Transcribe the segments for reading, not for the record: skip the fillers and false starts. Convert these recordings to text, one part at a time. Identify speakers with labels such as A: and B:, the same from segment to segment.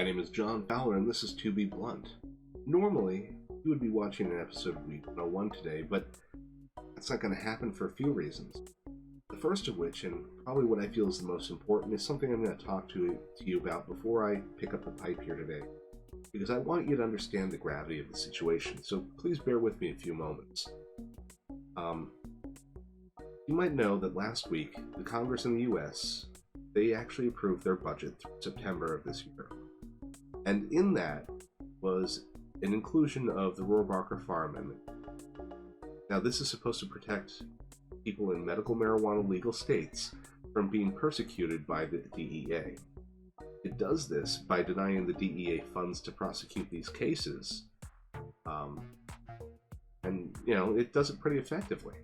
A: My name is John Fowler, and this is To Be Blunt. Normally, you would be watching an episode of Week 101 today, but that's not going to happen for a few reasons. The first of which, and probably what I feel is the most important, is something I'm going to talk to you about before I pick up the pipe here today, because I want you to understand the gravity of the situation, so please bear with me a few moments. You might know that last week, the Congress in the U.S., they actually approved their budget through September of this year. And in that was an inclusion of the rohrabacher-farr amendment. Now, this is supposed to protect people in medical marijuana legal states from being persecuted by the DEA. It does this by denying the DEA funds to prosecute these cases. And, it does it pretty effectively.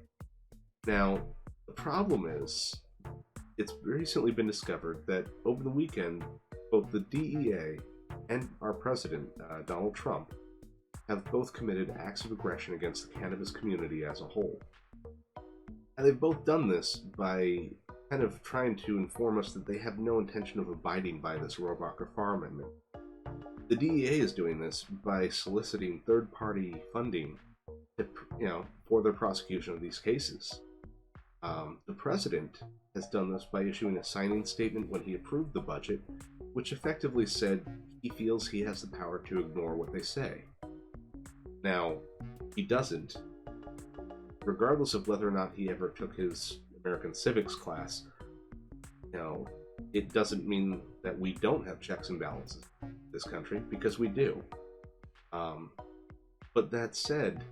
A: Now, the problem is, it's recently been discovered that over the weekend, both the DEA and our president, Donald Trump, have both committed acts of aggression against the cannabis community as a whole. And they've both done this by kind of trying to inform us that they have no intention of abiding by this rohrabacher-farr amendment. The DEA is doing this by soliciting third-party funding for their prosecution of these cases. The president has done this by issuing a signing statement when he approved the budget, which effectively said he feels he has the power to ignore what they say. Now, he doesn't. Regardless of whether or not he ever took his American civics class, it doesn't mean that we don't have checks and balances in this country, because we do. But that said,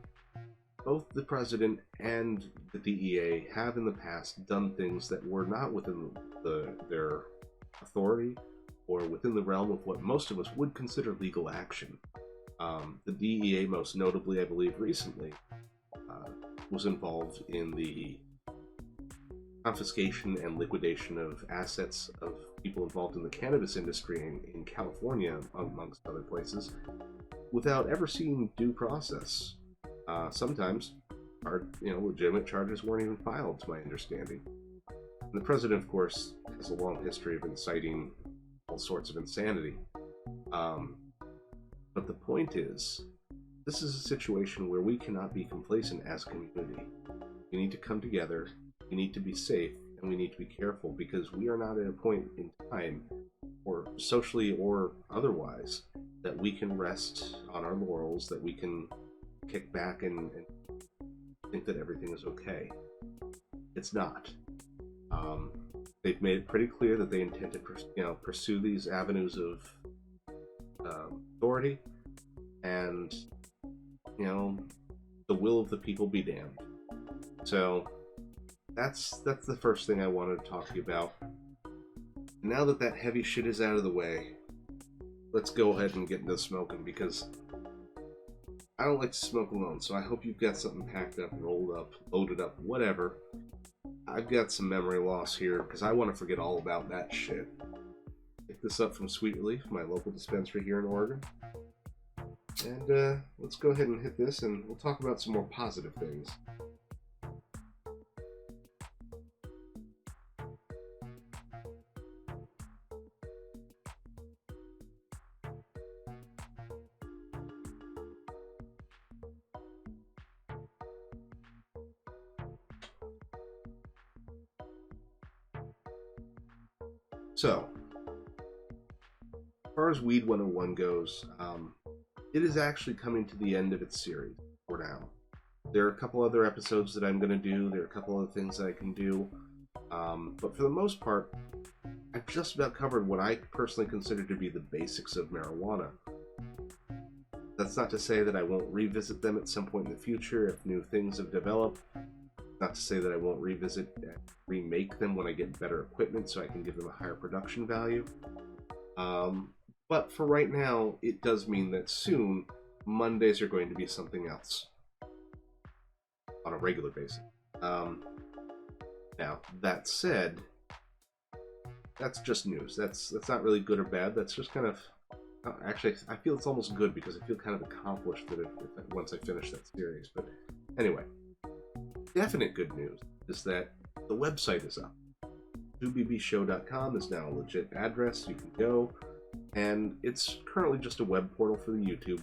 A: both the president and the DEA have in the past done things that were not within their authority or within the realm of what most of us would consider legal action. The DEA, most notably, I believe recently, was involved in the confiscation and liquidation of assets of people involved in the cannabis industry in California, amongst other places, without ever seeing due process. Sometimes, legitimate charges weren't even filed, to my understanding. And the president, of course, has a long history of inciting all sorts of insanity. But the point is, this is a situation where we cannot be complacent as a community. We need to come together, we need to be safe, and we need to be careful, because we are not at a point in time, or socially or otherwise, that we can rest on our laurels, that we can kick back and think that everything is okay. It's not. They've made it pretty clear that they intend to pursue these avenues of authority, and the will of the people be damned. So that's the first thing I wanted to talk to you about. Now that heavy shit is out of the way, let's go ahead and get into smoking, because I don't like to smoke alone, so I hope you've got something packed up, rolled up, loaded up, whatever. I've got some memory loss here, because I want to forget all about that shit. Pick this up from Sweet Relief, my local dispensary here in Oregon. And let's go ahead and hit this, and we'll talk about some more positive things. So, as far as Weed 101 goes, it is actually coming to the end of its series for now. There are a couple other episodes that I'm going to do, there are a couple other things that I can do, but for the most part, I've just about covered what I personally consider to be the basics of marijuana. That's not to say that I won't revisit them at some point in the future if new things have developed. Not to say that I won't revisit and remake them when I get better equipment so I can give them a higher production value. But for right now, it does mean that soon, Mondays are going to be something else. On a regular basis. Now, that said, that's just news. That's not really good or bad. That's just kind of... Actually, I feel it's almost good, because I feel kind of accomplished once I finish that series. But anyway, definite good news is that the website is up. 2bbshow.com is now a legit address. You can go. And it's currently just a web portal for the YouTube.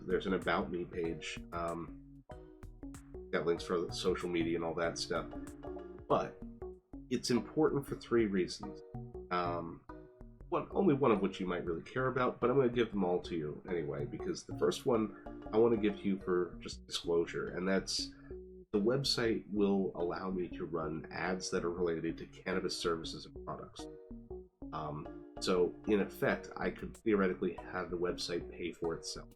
A: There's an About Me page. Got links for the social media and all that stuff. But it's important for 3 reasons. Only one of which you might really care about, but I'm going to give them all to you anyway, because the first one I want to give to you for just disclosure, and that's the website will allow me to run ads that are related to cannabis services and products. So in effect, I could theoretically have the website pay for itself.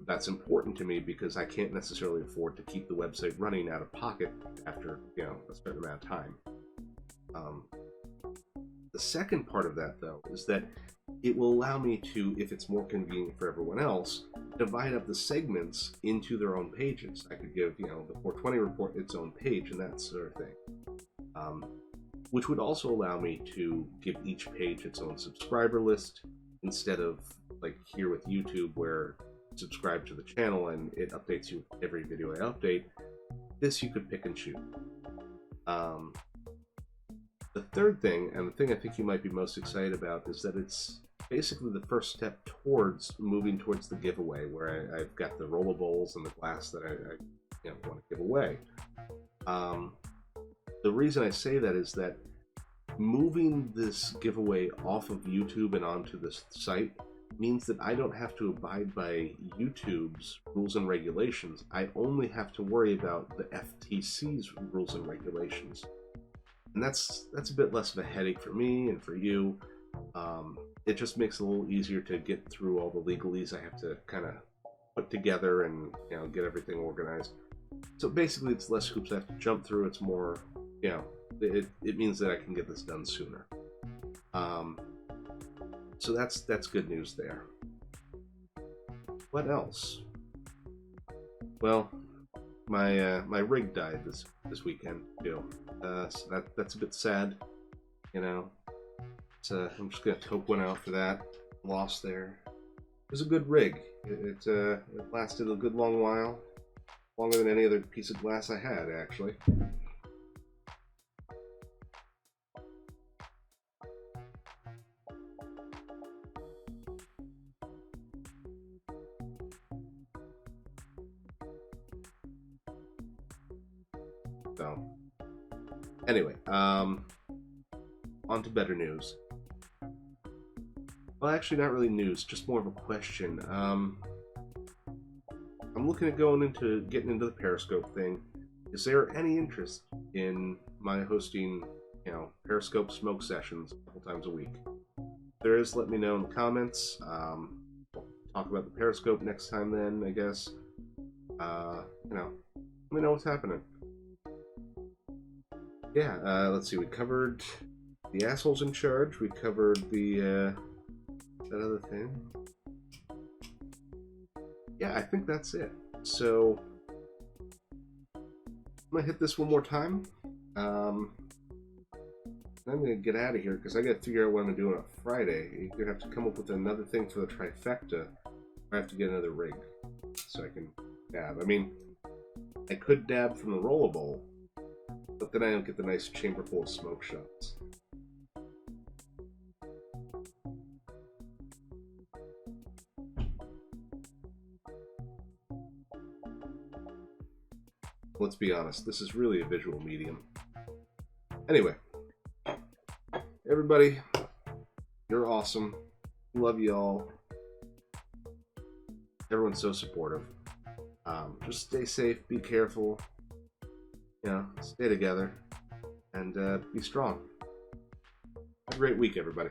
A: That's important to me because I can't necessarily afford to keep the website running out of pocket after a certain amount of time. The second part of that, though, is that it will allow me to, if it's more convenient for everyone else, divide up the segments into their own pages. I could give, the 420 report its own page and that sort of thing. Which would also allow me to give each page its own subscriber list instead of like here with YouTube where subscribe to the channel and it updates you every video I update. This you could pick and choose. The third thing, and the thing I think you might be most excited about, is that it's basically the first step towards moving towards the giveaway, where I've got the roller bowls and the glass that I want to give away. The reason I say that is that moving this giveaway off of YouTube and onto this site means that I don't have to abide by YouTube's rules and regulations. I only have to worry about the FTC's rules and regulations. And that's a bit less of a headache for me and for you. It just makes it a little easier to get through all the legalese I have to kind of put together and get everything organized. So basically, it's less hoops I have to jump through. It's more, it means that I can get this done sooner. So that's good news there. What else? Well, my rig died this weekend too. So that's a bit sad, So I'm just gonna toke one out for that loss there. It was a good rig. It lasted a good long while, longer than any other piece of glass I had actually. So, anyway, on to better news. Well, actually, not really news, just more of a question. I'm looking at getting into the Periscope thing. Is there any interest in my hosting, Periscope smoke sessions a couple times a week? If there is, let me know in the comments. We'll talk about the Periscope next time then, I guess. Let me know what's happening. Yeah, let's see, we covered the assholes in charge, we covered the, that other thing. Yeah, I think that's it. So, I'm gonna hit this one more time. I'm gonna get out of here, because I gotta figure out what I'm gonna do on a Friday. You're gonna have to come up with another thing for the trifecta, or I have to get another rig, so I can dab. I mean, I could dab from the roller bowl, but then I don't get the nice chamber full of smoke shots. Let's be honest, this is really a visual medium. Anyway, everybody, you're awesome. Love y'all. Everyone's so supportive. Just stay safe, be careful. Stay together, and be strong. Have a great week, everybody.